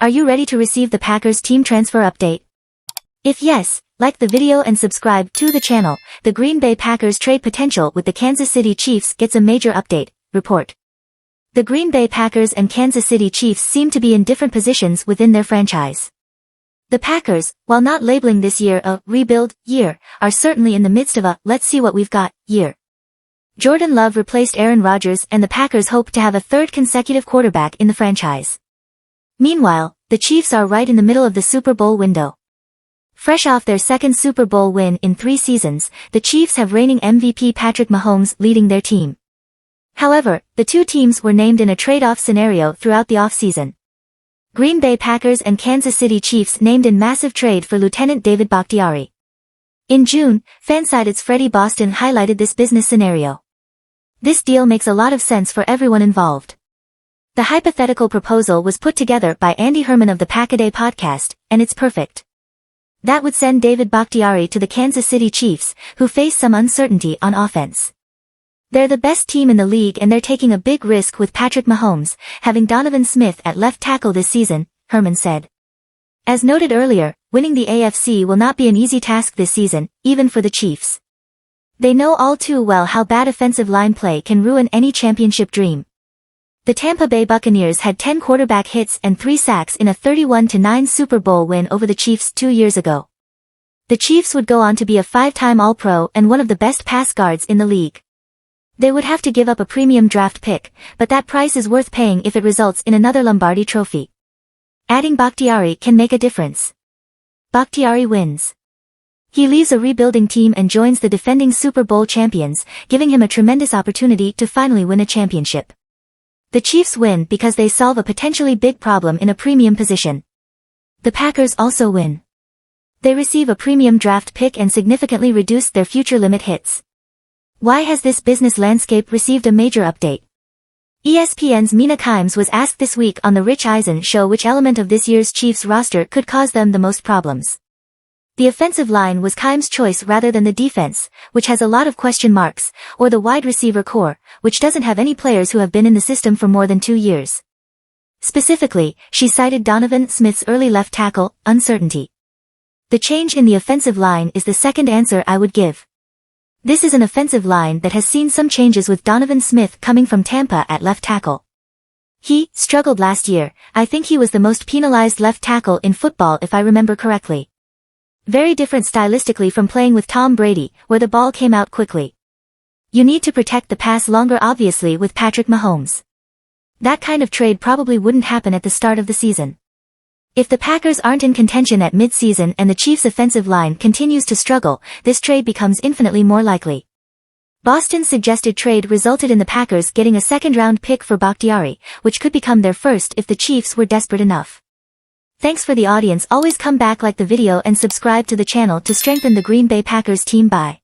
Are you ready to receive the Packers team transfer update? If yes, like the video and subscribe to the channel. The Green Bay Packers trade potential with the Kansas City Chiefs gets a major update, report. The Green Bay Packers and Kansas City Chiefs seem to be in different positions within their franchise. The Packers, while not labeling this year a rebuild year, are certainly in the midst of a let's see what we've got year. Jordan Love replaced Aaron Rodgers and the Packers hope to have a third consecutive quarterback in the franchise. Meanwhile, the Chiefs are right in the middle of the Super Bowl window. Fresh off their second Super Bowl win in 3 seasons, the Chiefs have reigning MVP Patrick Mahomes leading their team. However, the two teams were named in a trade-off scenario throughout the offseason. Green Bay Packers and Kansas City Chiefs named in massive trade for Lieutenant David Bakhtiari. In June, Fansided's Freddie Boston highlighted this business scenario. This deal makes a lot of sense for everyone involved. The hypothetical proposal was put together by Andy Herman of the Packaday podcast, and it's perfect. That would send David Bakhtiari to the Kansas City Chiefs, who face some uncertainty on offense. They're the best team in the league and they're taking a big risk with Patrick Mahomes, having Donovan Smith at left tackle this season, Herman said. As noted earlier, winning the AFC will not be an easy task this season, even for the Chiefs. They know all too well how bad offensive line play can ruin any championship dream. The Tampa Bay Buccaneers had 10 quarterback hits and 3 sacks in a 31-9 Super Bowl win over the Chiefs 2 years ago. The Chiefs would go on to be a 5-time All-Pro and one of the best pass guards in the league. They would have to give up a premium draft pick, but that price is worth paying if it results in another Lombardi trophy. Adding Bakhtiari can make a difference. Bakhtiari wins. He leaves a rebuilding team and joins the defending Super Bowl champions, giving him a tremendous opportunity to finally win a championship. The Chiefs win because they solve a potentially big problem in a premium position. The Packers also win. They receive a premium draft pick and significantly reduce their future limit hits. Why has this business landscape received a major update? ESPN's Mina Kimes was asked this week on the Rich Eisen show which element of this year's Chiefs roster could cause them the most problems. The offensive line was Kimes' choice rather than the defense, which has a lot of question marks, or the wide receiver core, which doesn't have any players who have been in the system for more than 2 years. Specifically, she cited Donovan Smith's early left tackle uncertainty. The change in the offensive line is the second answer I would give. This is an offensive line that has seen some changes with Donovan Smith coming from Tampa at left tackle. He struggled last year. I think he was the most penalized left tackle in football if I remember correctly. Very different stylistically from playing with Tom Brady, where the ball came out quickly. You need to protect the pass longer obviously with Patrick Mahomes. That kind of trade probably wouldn't happen at the start of the season. If the Packers aren't in contention at mid-season and the Chiefs' offensive line continues to struggle, this trade becomes infinitely more likely. Boston's suggested trade resulted in the Packers getting a second-round pick for Bakhtiari, which could become their first if the Chiefs were desperate enough. Thanks for the audience. Always come back, like the video and subscribe to the channel to strengthen the Green Bay Packers team. Bye.